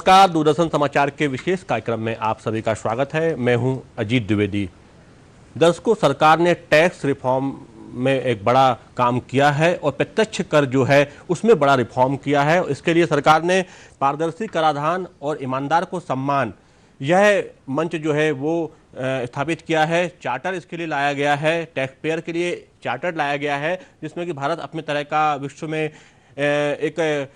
नमस्कार, दूरदर्शन समाचार के विशेष कार्यक्रम में आप सभी का स्वागत है। मैं हूं अजीत द्विवेदी। दर्शकों, सरकार ने टैक्स रिफॉर्म में एक बड़ा काम किया है और प्रत्यक्ष कर जो है उसमें बड़ा रिफॉर्म किया है। इसके लिए सरकार ने पारदर्शी कराधान और ईमानदार को सम्मान, यह मंच जो है वो स्थापित किया है। चार्टर इसके लिए लाया गया है, टैक्स पेयर के लिए चार्टर लाया गया है, जिसमें कि भारत अपने तरह का विश्व में एक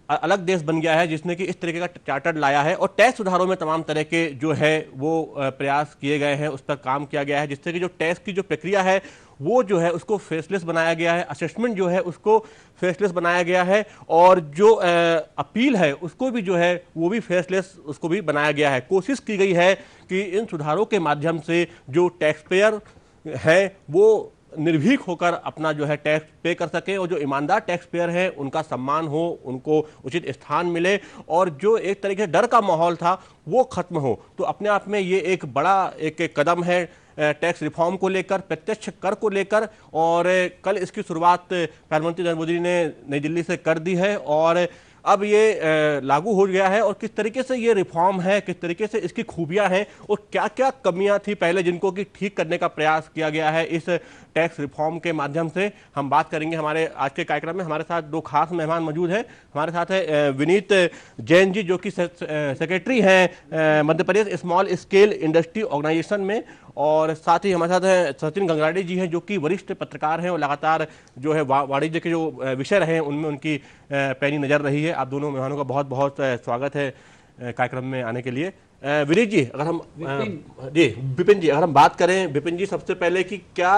अलग देश बन गया है जिसने कि इस तरीके का चार्टर लाया है। और टैक्स सुधारों में तमाम तरह के जो है वो प्रयास किए गए हैं, उस पर काम किया गया है, जिससे कि जो टैक्स की जो प्रक्रिया है वो जो है उसको फेसलेस बनाया गया है। असेसमेंट जो है उसको फेसलेस बनाया गया है और जो अपील है उसको भी जो है वो भी फेसलेस उसको भी बनाया गया है। कोशिश की गई है कि इन सुधारों के माध्यम से जो टैक्स पेयर है वो निर्भीक होकर अपना जो है टैक्स पे कर सके और जो ईमानदार टैक्स पेयर हैं उनका सम्मान हो, उनको उचित स्थान मिले और जो एक तरीके से डर का माहौल था वो खत्म हो। तो अपने आप में ये एक बड़ा एक कदम है टैक्स रिफॉर्म को लेकर, प्रत्यक्ष कर को लेकर। और कल इसकी शुरुआत प्रधानमंत्री नरेंद्र मोदी ने नई दिल्ली से कर दी है और अब ये लागू हो गया है। और किस तरीके से ये रिफॉर्म है, किस तरीके से इसकी खूबियां हैं और क्या क्या कमियां थी पहले जिनको कि ठीक करने का प्रयास किया गया है इस टैक्स रिफॉर्म के माध्यम से, हम बात करेंगे। हमारे आज के कार्यक्रम में हमारे साथ दो खास मेहमान मौजूद हैं। हमारे साथ है विनीत जैन जी, जो कि सेक्रेटरी हैं Madhya Pradesh small scale industry organisation में, और साथ ही हमारे साथ हैं सचिन गंगराड़े जी हैं, जो कि वरिष्ठ पत्रकार हैं और लगातार जो है वाणिज्य के जो विषय रहे हैं उनमें उनकी पैनी नज़र रही है। आप दोनों मेहमानों का बहुत बहुत स्वागत है कार्यक्रम में आने के लिए। विनीत जी, अगर हम विपिन जी, अगर हम बात करें विपिन जी सबसे पहले कि क्या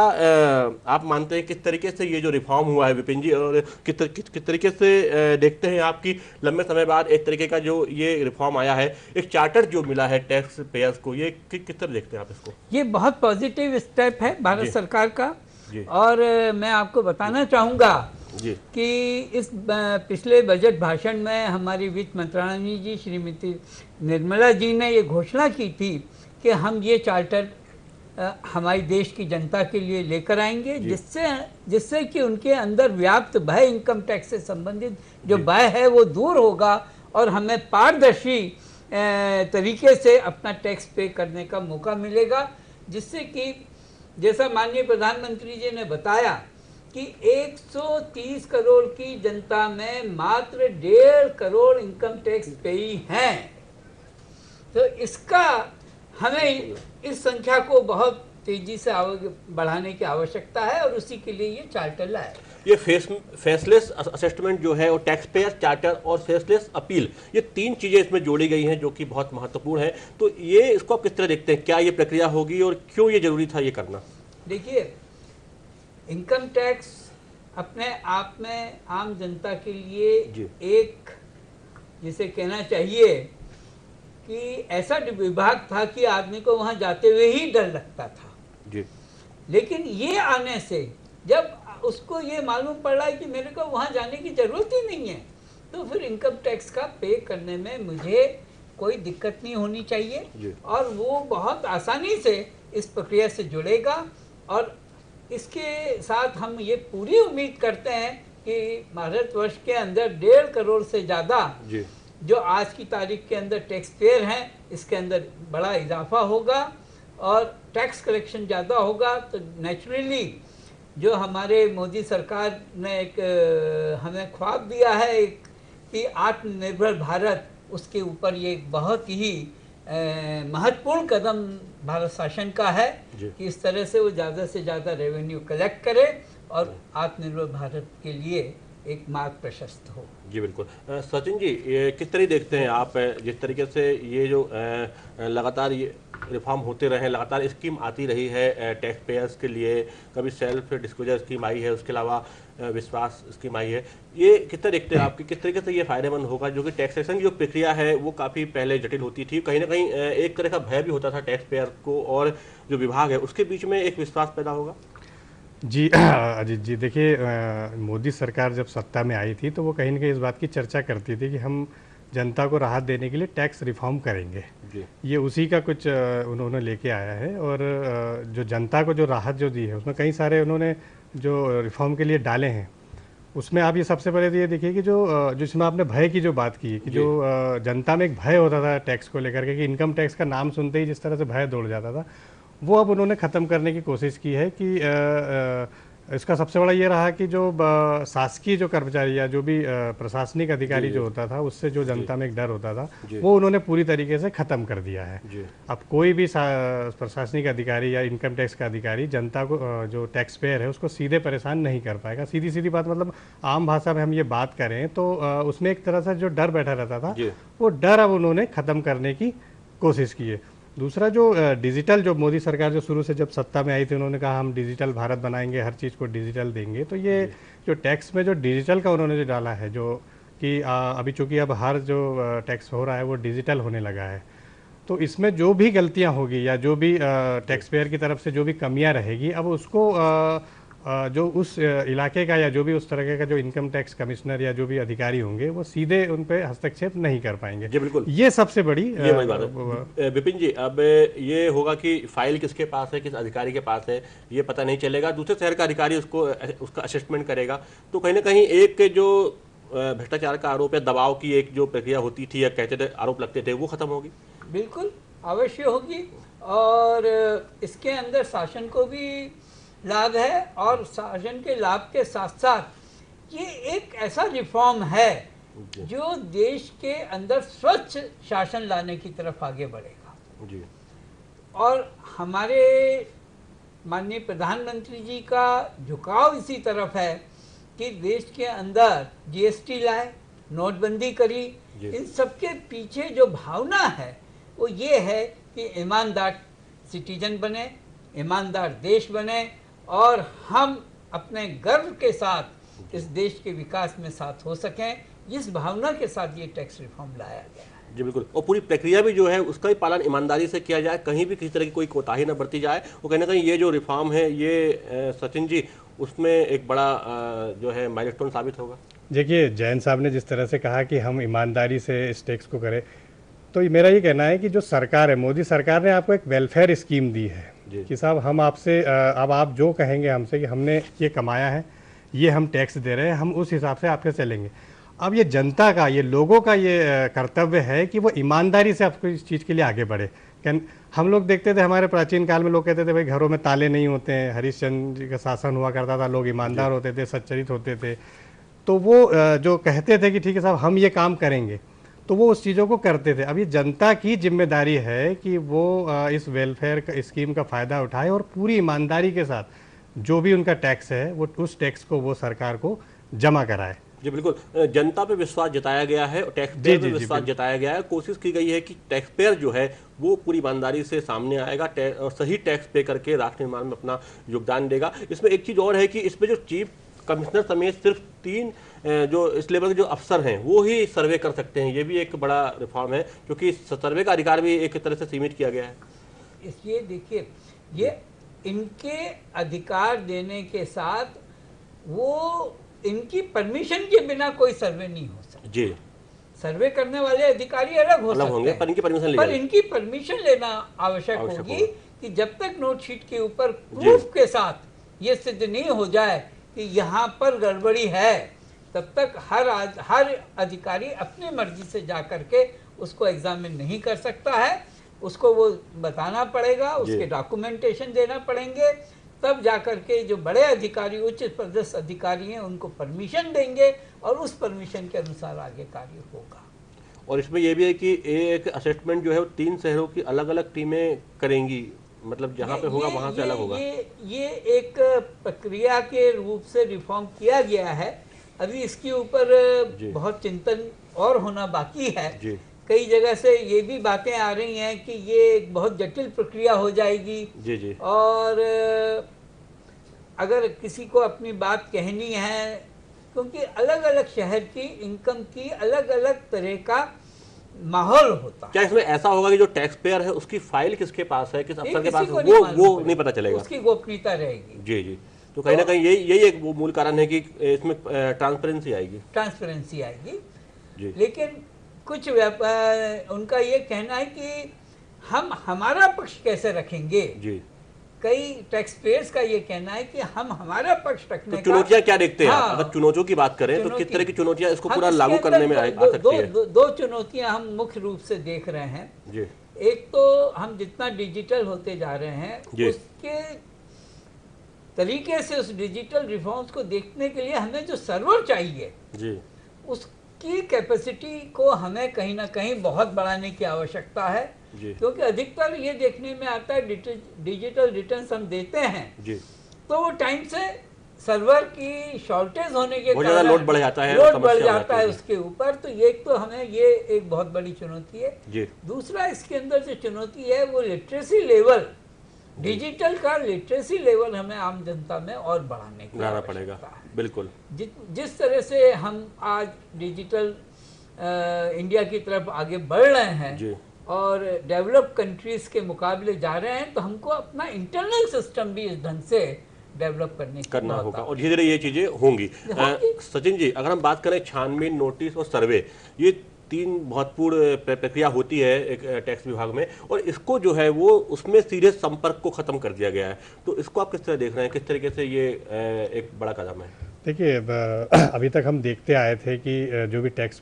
आप मानते हैं किस तरीके से ये जो रिफॉर्म हुआ है विपिन जी, और किस तरीके से देखते हैं आप कि लंबे समय बाद एक तरीके का जो ये रिफॉर्म आया है, एक चार्टर जो मिला है टैक्स पेयर्स को, ये किस तरह देखते हैं आप इसको? ये बहुत पॉजिटिव स्टेप है भारत सरकार का। और मैं आपको बताना चाहूँगा कि इस पिछले बजट भाषण में हमारी वित्त मंत्रालय जी श्रीमती निर्मला जी ने ये घोषणा की थी कि हम ये चार्टर हमारी देश की जनता के लिए लेकर आएंगे, जिससे कि उनके अंदर व्याप्त भय, इनकम टैक्स से संबंधित जो भय है वो दूर होगा और हमें पारदर्शी तरीके से अपना टैक्स पे करने का मौका मिलेगा। जिससे कि जैसा माननीय प्रधानमंत्री जी ने बताया कि 130 करोड़ की जनता में मात्र 1.5 करोड़ इनकम टैक्स पेयी हैं। तो इसका हमें इस संख्या को बहुत तेजी से आगे बढ़ाने की आवश्यकता है और उसी के लिए ये चार्टर लाया। ये फेसलेस असेसमेंट जो है और टैक्स पेयर चार्टर और फेसलेस अपील, ये तीन चीजें इसमें जोड़ी गई हैं जो कि बहुत महत्वपूर्ण है। तो ये इसको आप किस तरह देखते हैं, क्या ये प्रक्रिया होगी और क्यों ये जरूरी था ये करना? देखिए, इनकम टैक्स अपने आप में आम जनता के लिए एक, जिसे कहना चाहिए कि ऐसा विभाग था कि आदमी को वहां जाते हुए ही डर लगता था जी। लेकिन ये आने से जब उसको ये मालूम पड़ा कि मेरे को वहां जाने की जरूरत ही नहीं है, तो फिर इनकम टैक्स का पे करने में मुझे कोई दिक्कत नहीं होनी चाहिए और वो बहुत आसानी से इस प्रक्रिया से जुड़ेगा। और इसके साथ हम ये पूरी उम्मीद करते हैं कि भारतवर्ष के अंदर 1.5 करोड़ से ज़्यादा जो आज की तारीख के अंदर टैक्स पेयर हैं, इसके अंदर बड़ा इजाफा होगा और टैक्स कलेक्शन ज़्यादा होगा। तो नेचुरली जो हमारे मोदी सरकार ने एक हमें ख्वाब दिया है कि आत्मनिर्भर भारत, उसके ऊपर ये एक बहुत ही महत्वपूर्ण कदम भारत शासन का है कि इस तरह से वो ज़्यादा से ज़्यादा रेवेन्यू कलेक्ट करे और आत्मनिर्भर भारत के लिए एक मार्ग प्रशस्त हो। जी बिल्कुल। सचिन जी, किस तरह देखते हैं आप, जिस तरीके से ये जो लगातार ये रिफॉर्म होते रहे, लगातार स्कीम आती रही है टैक्स पेयर्स के लिए, कभी सेल्फ डिस्क्लोजर स्कीम आई है, उसके अलावा विश्वास स्कीम आई है, ये किस तरह देखते हैं आप कि किस तरीके से ये फायदेमंद होगा? जो कि टैक्सेशन की जो प्रक्रिया है वो काफ़ी पहले जटिल होती थी, कहीं ना कहीं एक तरह का भय भी होता था टैक्स पेयर को और जो विभाग है उसके बीच में एक विश्वास पैदा होगा। जी अजीत जी, देखिए मोदी सरकार जब सत्ता में आई थी तो वो कहीं ना कहीं इस बात की चर्चा करती थी कि हम जनता को राहत देने के लिए टैक्स रिफॉर्म करेंगे। ये उसी का कुछ उन्होंने लेके आया है और जो जनता को जो राहत जो दी है उसमें कई सारे उन्होंने जो रिफॉर्म के लिए डाले हैं उसमें आप ये सबसे पहले तो ये देखिए कि जिसमें आपने भय की जो बात की कि जो जनता में एक भय होता था टैक्स को लेकर के, कि इनकम टैक्स का नाम सुनते ही जिस तरह से भय दौड़ जाता था, वो अब उन्होंने ख़त्म करने की कोशिश की है कि इसका सबसे बड़ा ये रहा कि जो शासकीय जो कर्मचारी या जो भी प्रशासनिक अधिकारी जो होता था, उससे जो जनता में एक डर होता था, वो उन्होंने पूरी तरीके से ख़त्म कर दिया है। अब कोई भी प्रशासनिक अधिकारी या इनकम टैक्स का अधिकारी जनता को जो टैक्स पेयर है उसको सीधे परेशान नहीं कर पाएगा। सीधी सीधी बात, मतलब आम भाषा में हम ये बात करें तो उसमें एक तरह से जो डर बैठा रहता था, वो डर अब उन्होंने ख़त्म करने की कोशिश की है। दूसरा जो डिजिटल, जो मोदी सरकार जो शुरू से जब सत्ता में आई थी, उन्होंने कहा हम डिजिटल भारत बनाएंगे, हर चीज़ को डिजिटल देंगे। तो ये जो टैक्स में जो डिजिटल का उन्होंने जो डाला है, जो कि अभी चूंकि अब हर जो टैक्स हो रहा है वो डिजिटल होने लगा है, तो इसमें जो भी गलतियां होगी या जो भी टैक्स पेयर की तरफ से जो भी कमियां रहेगी, अब उसको जो उस इलाके का या जो भी उस तरह का जो इनकम टैक्स कमिश्नर या जो भी अधिकारी होंगे, वो सीधे उन पे हस्तक्षेप नहीं कर पाएंगे। जी बिल्कुल, ये सबसे बड़ी ये वही बात है। विपिन जी, अब ये होगा कि फाइल किसके पास है, किस अधिकारी के पास है, ये पता नहीं चलेगा। दूसरे शहर का अधिकारी उसका असेसमेंट करेगा, तो कहीं ना कहीं एक जो भ्रष्टाचार का आरोप या दबाव की एक जो प्रक्रिया होती थी या कहते थे, आरोप लगते थे, वो खत्म होगी। बिल्कुल अवश्य होगी, और इसके अंदर शासन को भी लाभ है, और शासन के लाभ के साथ साथ ये एक ऐसा रिफॉर्म है जो देश के अंदर स्वच्छ शासन लाने की तरफ आगे बढ़ेगा जी। और हमारे माननीय प्रधानमंत्री जी का झुकाव इसी तरफ है कि देश के अंदर जीएसटी लाए, नोटबंदी करी। इन सबके पीछे जो भावना है वो ये है कि ईमानदार सिटीजन बने, ईमानदार देश बने, और हम अपने गर्व के साथ इस देश के विकास में साथ हो सकें। जिस भावना के साथ ये टैक्स रिफॉर्म लाया गया है। जी बिल्कुल, और पूरी प्रक्रिया भी जो है उसका भी पालन ईमानदारी से किया जाए, कहीं भी किसी तरह की कोई कोताही न बरती जाए। वो कहीं ना कहीं ये जो रिफॉर्म है ये सचिन जी उसमें एक बड़ा जो है माइलस्टोन साबित होगा। देखिए, जैन साहब ने जिस तरह से कहा कि हम ईमानदारी से इस टैक्स को करें, तो मेरा ये कहना है कि जो सरकार है, मोदी सरकार ने आपको एक वेलफेयर स्कीम दी है कि साहब हम आपसे अब आप जो कहेंगे हमसे कि हमने ये कमाया है, ये हम टैक्स दे रहे हैं, हम उस हिसाब से आपसे चलेंगे। अब ये जनता का, ये लोगों का ये कर्तव्य है कि वो ईमानदारी से आपको इस चीज़ के लिए आगे बढ़े। हम लोग देखते थे, हमारे प्राचीन काल में लोग कहते थे भाई घरों में ताले नहीं होते हैं, हरिश्चंद्र जी का शासन हुआ करता था, लोग ईमानदार होते थे, सच्चरित होते थे, तो वो जो कहते थे कि ठीक है साहब हम ये काम करेंगे, तो वो उस चीज़ों को करते थे। अब ये जनता की जिम्मेदारी है कि वो इस वेलफेयर स्कीम का फ़ायदा उठाए और पूरी ईमानदारी के साथ जो भी उनका टैक्स है वो उस टैक्स को वो सरकार को जमा कराए। जी बिल्कुल, जनता पे विश्वास जताया गया है और टैक्स पेयर पे विश्वास जताया गया है। कोशिश की गई है कि टैक्स पेयर जो है वो पूरी ईमानदारी से सामने आएगा और सही टैक्स पे करके राष्ट्र निर्माण में अपना योगदान देगा। इसमें एक चीज़ और है कि इसमें जो चीफ कमिश्नर समेत सिर्फ 3 जो इस लेवल के जो अफसर हैं वो ही सर्वे कर सकते हैं। ये भी एक बड़ा रिफॉर्म है, क्योंकि सर्वे का अधिकार भी एक तरह से सीमित किया गया है। इसलिए देखिए, ये इनके अधिकार देने के साथ वो इनकी परमिशन के बिना कोई सर्वे नहीं हो सकता। जी, सर्वे करने वाले अधिकारी अलग होंगे, पर इनकी परमिशन पर इनकी परमिशन लेना आवश्यक होगी कि जब तक नोट शीट के ऊपर प्रूफ के साथ ये सिद्ध नहीं हो जाए कि यहाँ पर गड़बड़ी है, तब तक हर अधिकारी अपनी मर्जी से जा करके उसको एग्जामिन नहीं कर सकता है। उसको वो बताना पड़ेगा, उसके डॉक्यूमेंटेशन देना पड़ेंगे, तब जाकर के जो बड़े अधिकारी, उच्च पदस्थ अधिकारी हैं, उनको परमिशन देंगे और उस परमिशन के अनुसार आगे कार्य होगा। और इसमें यह भी है कि एक असेसमेंट जो है वो 3 शहरों की अलग अलग टीमें करेंगी, मतलब जहाँ पे होगा वहाँ से अलग होगा। ये एक प्रक्रिया के रूप से रिफॉर्म किया गया है। अभी इसके ऊपर बहुत चिंतन और होना बाकी है। कई जगह से ये भी बातें आ रही हैं कि ये एक बहुत जटिल प्रक्रिया हो जाएगी। जी। और अगर किसी को अपनी बात कहनी है, क्योंकि अलग अलग शहर की इनकम की अलग अलग तरह का माहौल होता है। क्या इसमें ऐसा होगा कि जो टैक्स पेयर है उसकी फाइल किसके पास है, किस अफसर के पास है, वो नहीं पता चलेगा, उसकी गोपनीयता रहेगी। जी। तो कहीं ना कहीं यही एक वो मूल कारण है कि इसमें ट्रांसपेरेंसी आएगी जी। लेकिन कुछ उनका ये कहना है कि हम हमारा पक्ष कैसे रखेंगे जी। कई टैक्स पेयर्स का ये कहना है कि हम हमारा पक्ष रखने तो चुनौतियां क्या देखते हैं आप? हाँ, अगर चुनौतियों की बात करें तो किस तरह की चुनौतियां इसको पूरा लागू करने में आ सकती है? दो चुनौतियां हम मुख्य रूप से देख रहे हैं जी। एक तो हम जितना डिजिटल होते जा रहे हैं उसके तरीके से उस डिजिटल रिफॉर्म्स को देखने के लिए हमें जो सर्वर चाहिए जी, उसकी कैपेसिटी को हमें कहीं ना कहीं बहुत बढ़ाने की आवश्यकता है जी, क्योंकि अधिकतर ये देखने में आता है डिजिटल रिटर्न्स हम देते हैं जी, तो वो टाइम से सर्वर की शॉर्टेज होने के बहुत ज्यादा कारण लोड बढ़ जाता है, लोड समस्या बढ़ हो जाता जाती है है। उसके ऊपर। तो ये तो हमें ये एक बहुत बड़ी चुनौती है। जी, दूसरा इसके अंदर जो चुनौती है वो लिटरेसी लेवल, डिजिटल का लिटरेसी लेवल हमें आम जनता में और बढ़ाने की बढ़ाना आवश्यकता पड़ेगा, है। बिल्कुल। जिस तरह से हम आज डिजिटल इंडिया की तरफ आगे बढ़ रहे हैं जी, और डेवलप्ड कंट्रीज के मुकाबले जा रहे हैं तो हमको अपना इंटरनल सिस्टम भी इस ढंग से डेवलप करना होगा और धीरे धीरे ये चीजें होंगी। सचिन जी, अगर हम बात करें छानबीन, नोटिस और सर्वे, ये तीन महत्वपूर्ण प्रक्रिया होती है एक टैक्स विभाग में और इसको जो है वो उसमें सीधे संपर्क को खत्म कर दिया गया है। तो इसको आप किस तरह देख रहे हैं, किस तरीके से ये एक बड़ा कदम है? देखिए, अभी तक हम देखते आए थे कि जो भी टैक्स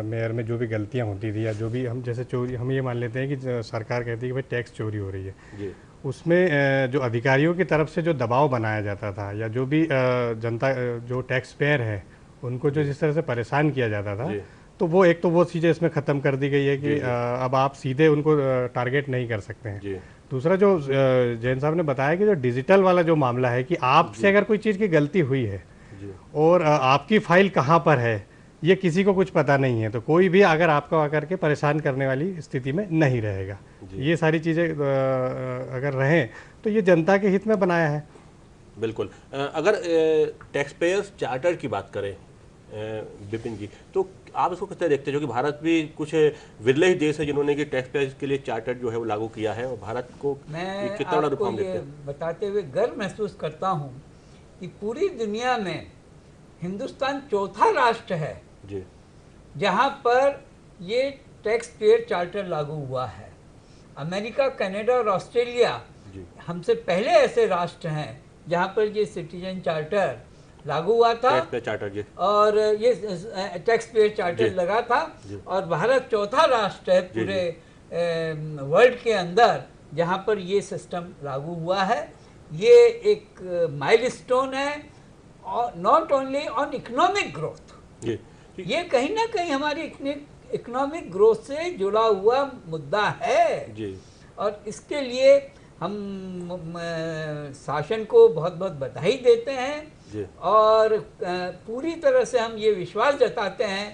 मेयर में जो भी गलतियां होती थी या जो भी हम जैसे चोरी, हम ये मान लेते हैं कि सरकार कहती है कि भाई टैक्स चोरी हो रही है जी, उसमें जो अधिकारियों की तरफ से जो दबाव बनाया जाता था या जो भी जनता जो टैक्स पेयर है उनको जो जिस तरह से परेशान किया जाता था, तो वो एक तो वो चीज़ें इसमें ख़त्म कर दी गई है कि अब आप सीधे उनको टारगेट नहीं कर सकते हैं। दूसरा जो जैन साहब ने बताया कि जो डिजिटल वाला जो मामला है कि आपसे अगर कोई चीज़ की गलती हुई है और आपकी फाइल कहाँ पर है ये किसी को कुछ पता नहीं है, तो कोई भी अगर आपको आकर के परेशान करने वाली स्थिति में नहीं रहेगा। ये सारी चीज़ें अगर रहें तो ये जनता के हित में बनाया है। बिल्कुल। अगर टैक्स पेयर्स चार्टर की बात करें विपिन जी, तो आप इसको किस तरह देखते हैं? जो कि भारत भी कुछ विरले ही देश है जिन्होंने कि टैक्स पेयर्स के लिए चार्टर जो है वो लागू किया है और भारत को मैं कितना बड़ा आपको रिफॉर्म देखते ये हैं? बताते हुए गर्व महसूस करता हूँ कि पूरी दुनिया में हिंदुस्तान चौथा राष्ट्र है जी, जहाँ पर ये टैक्स पेयर चार्टर लागू हुआ है। अमेरिका, कनाडा और ऑस्ट्रेलिया हमसे पहले ऐसे राष्ट्र हैं जहाँ पर ये सिटीजन चार्टर लागू हुआ था, टैक्स पेयर चार्टर जी, और ये टैक्स पेयर चार्टर लगा था। और भारत चौथा राष्ट्र है पूरे वर्ल्ड के अंदर जहाँ पर ये सिस्टम लागू हुआ है। ये एक माइलस्टोन है और not only on economic growth, ये कहीं ना कहीं हमारी इकोनॉमिक ग्रोथ से जुड़ा हुआ मुद्दा है जी। और इसके लिए हम शासन को बहुत बहुत बधाई देते हैं जी। और पूरी तरह से हम ये विश्वास जताते हैं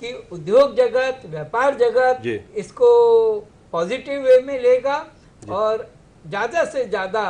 कि उद्योग जगत, व्यापार जगत इसको पॉजिटिव वे में लेगा और ज़्यादा से ज़्यादा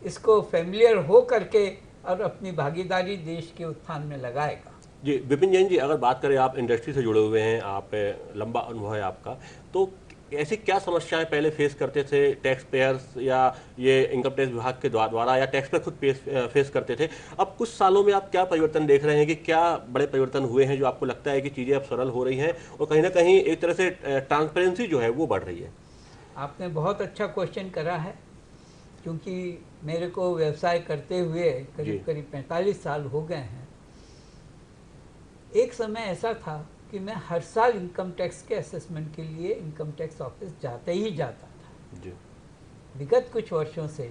इसको फैमिलियर हो करके और अपनी भागीदारी देश के उत्थान में लगाएगा। जी विपिन जैन जी, अगर बात करें, आप इंडस्ट्री से जुड़े हुए हैं, आप लंबा अनुभव है आपका, तो ऐसी क्या समस्याएं पहले फेस करते थे टैक्स पेयर्स या ये इनकम टैक्स विभाग के द्वारा या टैक्स पेयर खुद फेस करते थे? अब कुछ सालों में आप क्या परिवर्तन देख रहे हैं कि क्या बड़े परिवर्तन हुए हैं जो आपको लगता है कि चीज़ें अब सरल हो रही हैं और कहीं ना कहीं एक तरह से ट्रांसपेरेंसी जो है वो बढ़ रही है? आपने बहुत अच्छा क्वेश्चन करा है, क्योंकि मेरे को व्यवसाय करते हुए करीब 45 साल हो गए हैं। एक समय ऐसा था कि मैं हर साल इनकम टैक्स के असेसमेंट के लिए इनकम टैक्स ऑफिस जाता था जी। विगत कुछ वर्षों से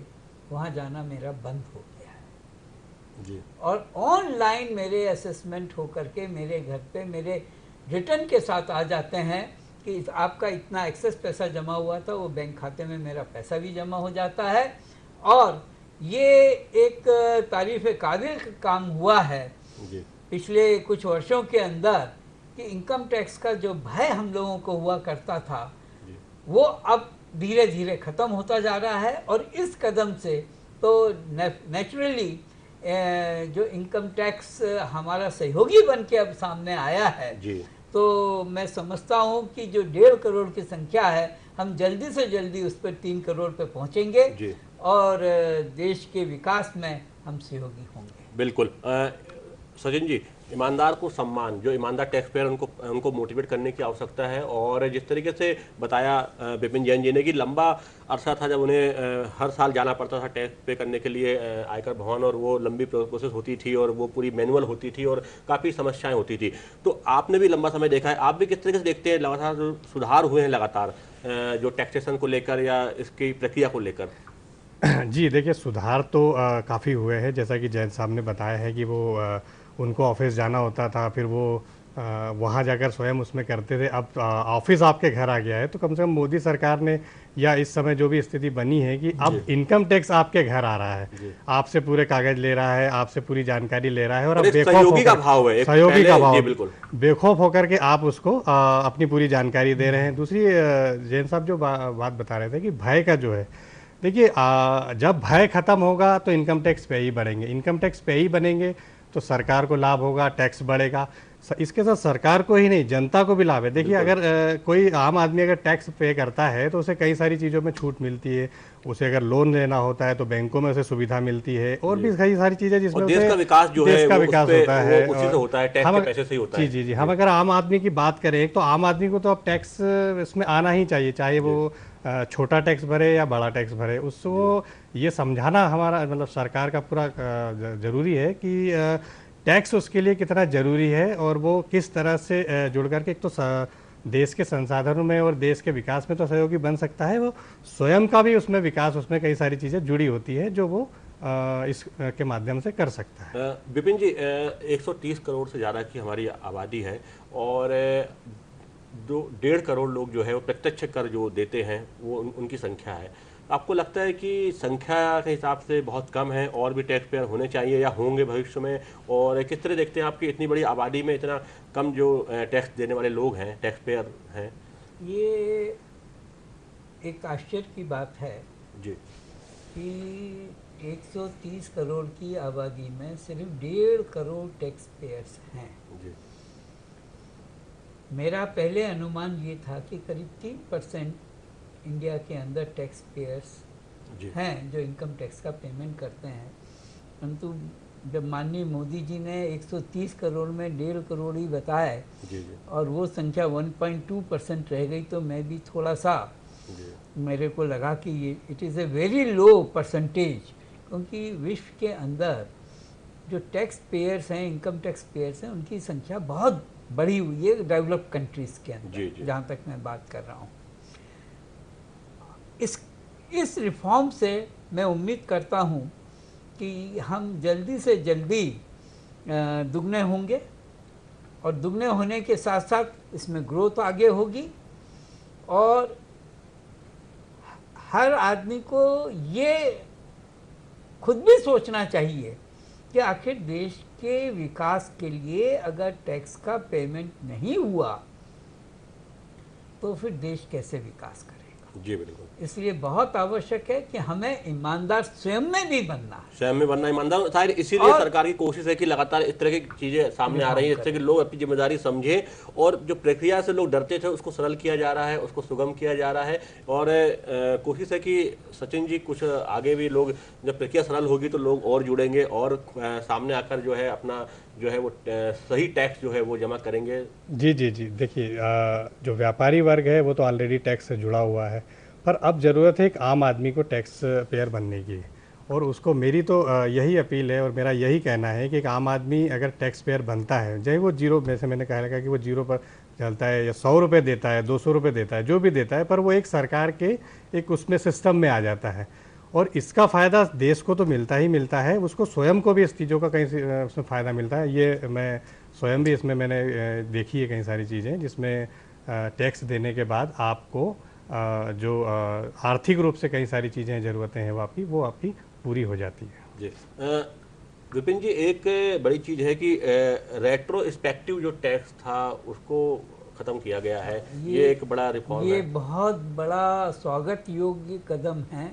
वहाँ जाना मेरा बंद हो गया है जी। और ऑनलाइन मेरे असेसमेंट हो करके मेरे घर पे मेरे रिटर्न के साथ आ जाते हैं कि आपका इतना एक्सेस पैसा जमा हुआ था, वो बैंक खाते में मेरा पैसा भी जमा हो जाता है। और ये एक तारीफ काबिल काम हुआ है जी। पिछले कुछ वर्षों के अंदर कि इनकम टैक्स का जो भय हम लोगों को हुआ करता था वो अब धीरे धीरे ख़त्म होता जा रहा है। और इस कदम से तो नेचुरली जो इनकम टैक्स हमारा सहयोगी बन के अब सामने आया है जी। तो मैं समझता हूँ कि जो 1.5 करोड़ की संख्या है, हम जल्दी से जल्दी उस पर 3 करोड़ पे पहुँचेंगे जी। और देश के विकास में हम सहयोगी होंगे। बिल्कुल। सचिन जी, ईमानदार को सम्मान, जो ईमानदार टैक्स पेयर उनको मोटिवेट करने की आवश्यकता है। और जिस तरीके से बताया विपिन जैन जी ने कि लंबा अरसा था जब उन्हें हर साल जाना पड़ता था टैक्स पे करने के लिए आयकर भवन, और वो लंबी प्रोसेस होती थी और वो पूरी मैनुअल होती थी और काफ़ी समस्याएं होती थी। तो आपने भी लंबा समय देखा है, आप भी किस तरीके से देखते हैं लगातार जो सुधार हुए हैं लगातार जो टैक्सेशन को लेकर या इसकी प्रक्रिया को लेकर? जी देखिए, सुधार तो काफ़ी हुए हैं। जैसा कि जैन साहब ने बताया है कि वो उनको ऑफिस जाना होता था, फिर वो वहाँ जाकर स्वयं उसमें करते थे। अब ऑफिस आपके घर आ गया है, तो कम से कम मोदी सरकार ने, या इस समय जो भी स्थिति बनी है कि अब इनकम टैक्स आपके घर आ रहा है, आपसे पूरे कागज ले रहा है, आपसे पूरी जानकारी ले रहा है, और अब बेखौफ सहयोगी का भाव है, सहयोगी का भाव, बिल्कुल बेखौफ होकर के आप उसको अपनी पूरी जानकारी दे रहे हैं। दूसरी जैन साहब जो बात बता रहे थे कि भय का जो है, देखिए जब भय खत्म होगा तो इनकम टैक्स पे ही बढ़ेंगे, इनकम टैक्स पे ही बनेंगे तो सरकार को लाभ होगा, टैक्स बढ़ेगा। इसके साथ सरकार को ही नहीं, जनता को भी लाभ है। देखिए, अगर कोई आम आदमी अगर टैक्स पे करता है तो उसे कई सारी चीज़ों में छूट मिलती है। उसे अगर लोन लेना होता है तो बैंकों में उसे सुविधा मिलती है, और भी कई सारी चीज़ें जिसमें देश का विकास जो है, देश का विकास होता है, उसी से होता है, टैक्स के पैसे से ही होता है। जी, हम अगर आम आदमी की बात करें तो आम आदमी को तो अब टैक्स इसमें आना ही चाहिए, चाहे वो छोटा टैक्स भरे या बड़ा टैक्स भरे। उसको ये समझाना हमारा, मतलब सरकार का पूरा ज़रूरी है कि टैक्स उसके लिए कितना ज़रूरी है, और वो किस तरह से जुड़ करके एक तो देश के संसाधनों में और देश के विकास में तो सहयोगी बन सकता है, वो स्वयं का भी उसमें विकास, उसमें कई सारी चीज़ें जुड़ी होती है जो वो इस के माध्यम से कर सकता है। विपिन जी, 130 करोड़ से ज़्यादा की हमारी आबादी है, और 1.5 करोड़ लोग जो है वो प्रत्यक्ष कर जो देते हैं वो उनकी संख्या है। आपको लगता है कि संख्या के हिसाब से बहुत कम है, और भी टैक्स पेयर होने चाहिए या होंगे भविष्य में? और किस तरह देखते हैं आपकी इतनी बड़ी आबादी में इतना कम जो टैक्स देने वाले लोग हैं, टैक्स पेयर हैं? ये एक आश्चर्य की बात है जी कि 130 करोड़ की आबादी में सिर्फ 1.5 करोड़ टैक्स पेयर्स हैं। जी मेरा पहले अनुमान ये था कि करीब 3% इंडिया के अंदर टैक्स पेयर्स हैं जो इनकम टैक्स का पेमेंट करते हैं, परंतु जब माननीय मोदी जी ने 130 करोड़ में 1.5 करोड़ ही बताए और वो संख्या 1.2% रह गई, तो मैं भी थोड़ा सा मेरे को लगा कि ये it is a very low percentage, क्योंकि विश्व के अंदर जो टैक्स पेयर्स हैं, इनकम टैक्स पेयर्स हैं, उनकी संख्या बहुत बढ़ी हुई है डेवलप्ड कंट्रीज़ के अंदर, जहाँ तक मैं बात कर रहा हूँ। इस रिफॉर्म से मैं उम्मीद करता हूँ कि हम जल्दी से जल्दी दुगने होंगे, और दुगने होने के साथ साथ इसमें ग्रोथ आगे होगी, और हर आदमी को ये खुद भी सोचना चाहिए कि आखिर देश के विकास के लिए अगर टैक्स का पेमेंट नहीं हुआ तो फिर देश कैसे विकास करेगा। जी बिल्कुल। इसलिए बहुत आवश्यक है कि हमें ईमानदार स्वयं में भी बनना है, स्वयं में बनना ईमानदार। शायद इसीलिए सरकार की कोशिश है कि लगातार इस तरह की चीजें सामने आ रही हैं, जिससे कि लोग अपनी जिम्मेदारी समझें, और जो प्रक्रिया से लोग डरते थे उसको सरल किया जा रहा है, उसको सुगम किया जा रहा है। और कोशिश है कि सचिन जी कुछ आगे भी लोग, जब प्रक्रिया सरल होगी तो लोग और जुड़ेंगे और सामने आकर जो है अपना जो है वो सही टैक्स जो है वो जमा करेंगे। जी देखिए, जो व्यापारी वर्ग है वो तो ऑलरेडी टैक्स से जुड़ा हुआ है, पर अब ज़रूरत है एक आम आदमी को टैक्स पेयर बनने की, और उसको मेरी तो यही अपील है और मेरा यही कहना है कि एक आम आदमी अगर टैक्स पेयर बनता है, चाहे वो जीरो, जैसे मैंने कहा लगा कि वो जीरो पर चलता है या 100 रुपये देता है, 200 रुपये देता है, जो भी देता है, पर वो एक सरकार के एक उसमें सिस्टम में आ जाता है, और इसका फ़ायदा देश को तो मिलता ही मिलता है, उसको स्वयं को भी इस चीज़ों का कहीं उसमें फ़ायदा मिलता है। ये मैं स्वयं भी इसमें मैंने देखी है कई सारी चीज़ें जिसमें टैक्स देने के बाद आपको जो आर्थिक रूप से कई सारी चीज़ें, ज़रूरतें हैं वो आपकी पूरी हो जाती है। जी विपिन जी, एक बड़ी चीज़ है कि रेट्रोस्पेक्टिव जो टैक्स था उसको ख़त्म किया गया है, ये एक बड़ा रिफॉर्म है। ये बहुत बड़ा स्वागत योग्य कदम है।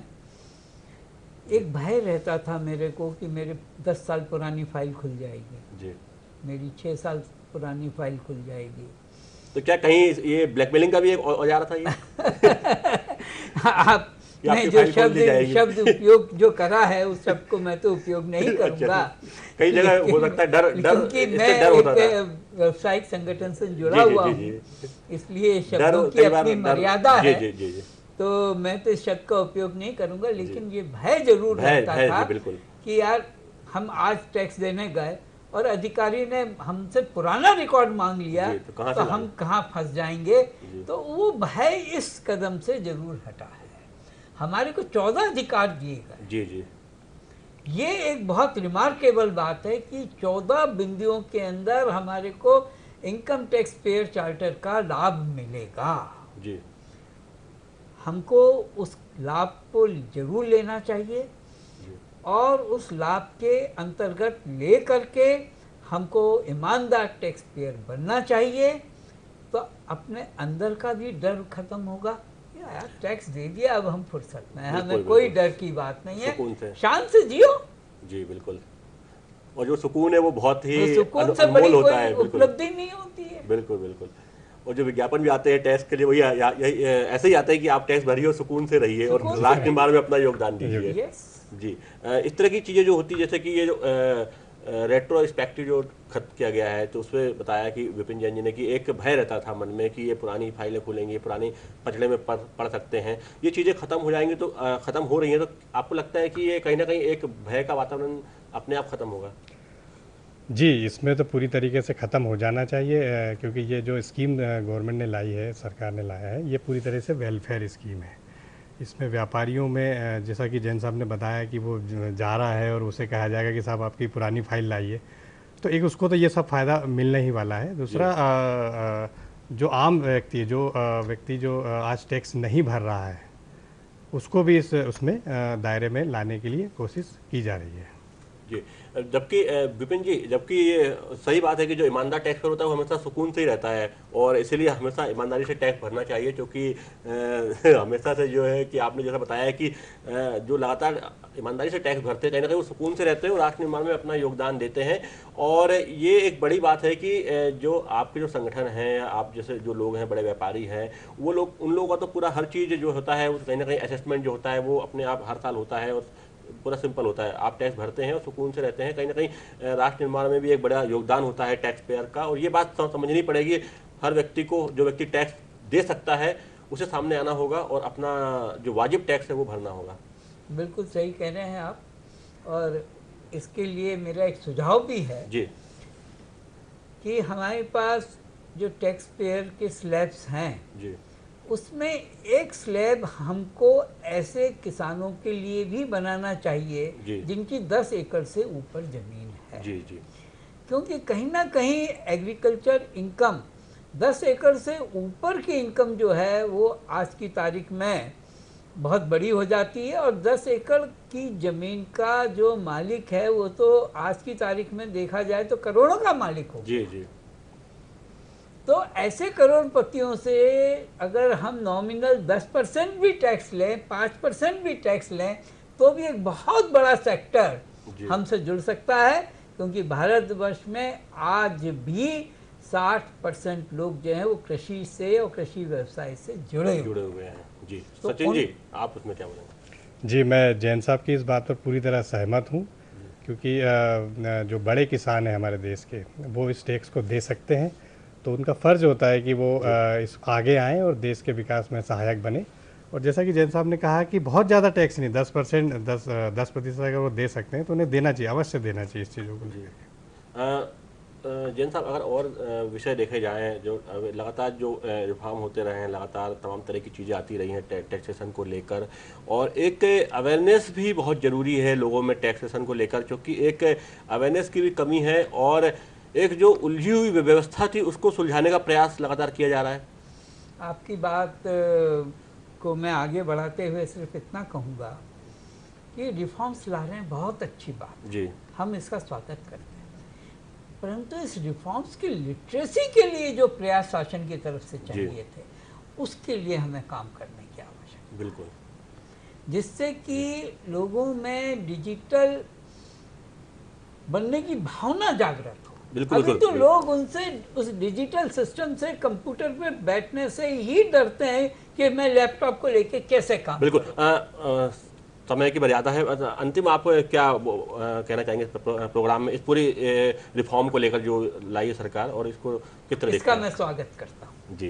एक भय रहता था मेरे को कि मेरे 10 साल पुरानी फाइल खुल जाएगी, जी मेरी 6 साल पुरानी फाइल खुल जाएगी। तो क्या कहीं ये ब्लैकमेलिंग का भी एक औजार था ये? कि नहीं, आपकी जो फाइल खोल ली जाएगी। शब्द उपयोग जो करा है उस शब्द को मैं तो उपयोग नहीं करूंगा। कई जगह हो सकता है डर क्योंकि इससे मैं डर होता था। एक व्यावसायिक संगठन से जुड़ा जी, जी, हुआ जी, हूँ, जी। इसलिए डर शब्दों की कई बार अपनी मर्यादा जी, है। जी, जी, जी। तो मैं तो इस शब्द का उपयोग नहीं करूंगा, लेकिन ये भय जरूर भय रहता भय था जी बिल्कुल। कि यार हम आज टैक्स देने गए और अधिकारी ने हमसे पुराना रिकॉर्ड मांग लिया, जी, तो कहाँ तो से हम लाएं? कहाँ फंस जाएंगे। जी। तो वो भय इस कदम से जरूर हटा है। हमारे को 14 अधिकार दिए गए। जी, जी। ये एक बहुत रिमार्केबल बात है कि 14 बिंदुओं के अंदर हमारे को इनकम टैक्स पेयर चार्टर का लाभ मिलेगा। जी। हमको उस लाभ को जरूर लेना चाहिए और उस लाभ के अंतर्गत ले करके हमको ईमानदार टैक्स पेयर बनना चाहिए। तो अपने अंदर का भी डर खत्म होगा, यार टैक्स दे दिया अब हम फुर्सत में हैं, हमें बिल्कुल, कोई बिल्कुल। डर की बात नहीं है, सुकून से। शान से जियो। जी बिल्कुल। और जो सुकून है वो बहुत ही तो सुकून से बड़ी अनमोल होता कोई है। बिल्कुल उपलब्धि नहीं होती है। बिल्कुल बिल्कुल। और जो विज्ञापन भी आते हैं टैक्स के लिए, वही यही ऐसे ही आता है कि आप टैक्स भरिए और सुकून से रहिए और सुकून से राष्ट्र निर्माण रहिए। में अपना योगदान दीजिए। यस। जी। इस तरह की चीज़ें जो होती है, जैसे कि ये जो रेट्रोस्पेक्टिव जो खत्म किया गया है, तो उसमें बताया कि विपिन जैन जी ने कि एक भय रहता था मन में कि ये पुरानी फाइलें खुलेंगी, पुरानी पचड़े में पढ़ सकते हैं, ये चीज़ें खत्म हो जाएंगी, तो खत्म हो रही हैं, तो आपको लगता है कि ये कहीं ना कहीं एक भय का वातावरण अपने आप खत्म होगा? जी, इसमें तो पूरी तरीके से ख़त्म हो जाना चाहिए, क्योंकि ये जो स्कीम गवर्नमेंट ने लाई है, सरकार ने लाया है, ये पूरी तरह से वेलफेयर स्कीम है। इसमें व्यापारियों में जैसा कि जैन साहब ने बताया कि वो जा रहा है और उसे कहा जाएगा कि साहब आपकी पुरानी फाइल लाइए, तो एक उसको तो ये सब फ़ायदा मिलने ही वाला है। दूसरा जो आम व्यक्ति जो आज टैक्स नहीं भर रहा है, उसको भी उसमें दायरे में लाने के लिए कोशिश की जा रही है। जी। जबकि विपिन जी, जबकि ये सही बात है कि जो ईमानदार टैक्स पेयर होता है वो हमेशा सुकून से ही रहता है, और इसीलिए हमेशा ईमानदारी से टैक्स भरना चाहिए, क्योंकि हमेशा से जो है कि आपने जैसा बताया है कि जो लगातार ईमानदारी से टैक्स भरते हैं, कहीं ना कहीं वो सुकून से रहते हैं और राष्ट्र निर्माण में अपना योगदान देते हैं। और ये एक बड़ी बात है कि जो आपके जो संगठन हैं, आप जैसे जो लोग हैं, बड़े व्यापारी हैं, वो लोग, उन लोगों का तो पूरा हर चीज़ जो होता है वो कहीं ना कहीं असेसमेंट जो होता है वो अपने आप हर साल होता है और पूरा सिंपल होता है। आप टैक्स भरते हैं और सुकून से रहते हैं, कहीं ना कहीं राष्ट्र निर्माण में भी एक बड़ा योगदान होता है टैक्स पेयर का। और ये बात समझनी पड़ेगी हर व्यक्ति को, जो व्यक्ति टैक्स दे सकता है उसे सामने आना होगा और अपना जो वाजिब टैक्स है वो भरना होगा। बिल्कुल सही कह रहे हैं आप। और इसके लिए मेरा एक सुझाव भी है जी कि हमारे पास जो टैक्स पेयर के स्लैब्स हैं, जी उसमें एक स्लैब हमको ऐसे किसानों के लिए भी बनाना जी। चाहिए जिनकी 10 एकड़ से ऊपर ज़मीन है। जी जी क्योंकि कहीं ना कहीं एग्रीकल्चर इनकम 10 एकड़ से ऊपर की इनकम जो है वो आज की तारीख में बहुत बड़ी हो जाती है, और 10 एकड़ की ज़मीन का जो मालिक है वो तो आज की तारीख में देखा जाए तो करोड़ों का मालिक हो। जी जी तो ऐसे करोड़पतियों से अगर हम नॉमिनल 10% भी टैक्स लें, 5% भी टैक्स लें, तो भी एक बहुत बड़ा सेक्टर हमसे जुड़ सकता है। क्योंकि भारतवर्ष में आज भी 60% लोग जो हैं वो कृषि से और कृषि व्यवसाय से जुड़े हुए हैं। जी तो सचिन जी, आप उसमें क्या बोलेंगे? जी, मैं जैन साहब की इस बात पर पूरी तरह सहमत हूँ, क्योंकि जो बड़े किसान हैं हमारे देश के, वो इस टैक्स को दे सकते हैं, तो उनका फ़र्ज़ होता है कि वो इस आगे आएँ और देश के विकास में सहायक बने। और जैसा कि जैन साहब ने कहा कि बहुत ज़्यादा टैक्स नहीं, 10% अगर वो दे सकते हैं तो उन्हें देना चाहिए, अवश्य देना चाहिए इस चीज़ों को। जैन साहब, अगर और विषय देखे जाएं, जो लगातार जो रिफॉर्म होते रहे हैं, लगातार तमाम तरह की चीज़ें आती रही हैं टैक्सेशन को लेकर, और एक अवेयरनेस भी बहुत ज़रूरी है लोगों में टैक्सेशन को लेकर, क्योंकि एक अवेयरनेस की भी कमी है और एक जो उलझी हुई व्यवस्था थी उसको सुलझाने का प्रयास लगातार किया जा रहा है। आपकी बात को मैं आगे बढ़ाते हुए सिर्फ इतना कहूँगा कि रिफॉर्म्स ला रहे हैं, बहुत अच्छी बात जी, हम इसका स्वागत करते हैं, परंतु इस रिफॉर्म्स की लिटरेसी के लिए जो प्रयास शासन की तरफ से चाहिए थे, उसके लिए हमें काम करने की आवश्यकता है। बिल्कुल, जिससे कि लोगों में डिजिटल बनने की भावना जागृत हो। बिल्कुल अभी तो बिल्कुल। लोग उनसे उस डिजिटल सिस्टम से कंप्यूटर पे बैठने से ही डरते हैं कि मैं लैपटॉप को लेके कैसे काम बिल्कुल। करूं। समय की मर्यादा है। अंतिम आप क्या कहना चाहेंगे प्रोग्राम में इस पूरी रिफॉर्म को लेकर जो लाई है सरकार, और इसको किस तरह देखते इसका हैं? मैं स्वागत करता हूँ, जी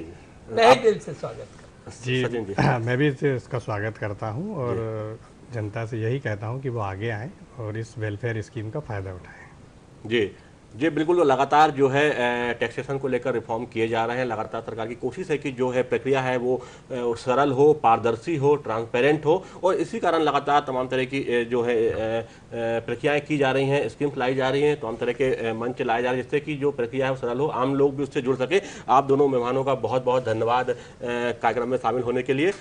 तहे दिल से स्वागत करता हूँ। जी सचिन जी। मैं भी इसका स्वागत करता हूं और जनता से यही कहता हूं कि वो आगे आएं और इस वेलफेयर स्कीम का फ़ायदा उठाएं। जी जी बिल्कुल। तो लगातार जो है टैक्सेशन को लेकर रिफॉर्म किए जा रहे हैं। लगातार सरकार की कोशिश है कि जो है प्रक्रिया है वो सरल हो, पारदर्शी हो, ट्रांसपेरेंट हो, और इसी कारण लगातार तमाम तरह की जो है प्रक्रियाएं की जा रही हैं, स्कीम्स लाई जा रही हैं, तमाम तरह के मंच लाए जा रहे हैं जिससे कि जो प्रक्रिया है वो सरल हो, आम लोग भी उससे जुड़ सके। आप दोनों मेहमानों का बहुत बहुत धन्यवाद कार्यक्रम में शामिल होने के लिए।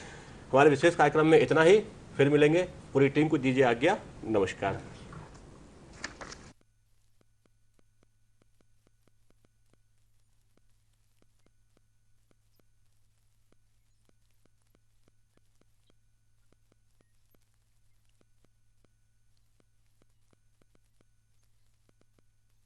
हमारे विशेष कार्यक्रम में इतना ही, फिर मिलेंगे। पूरी टीम को दीजिए आज्ञा, नमस्कार।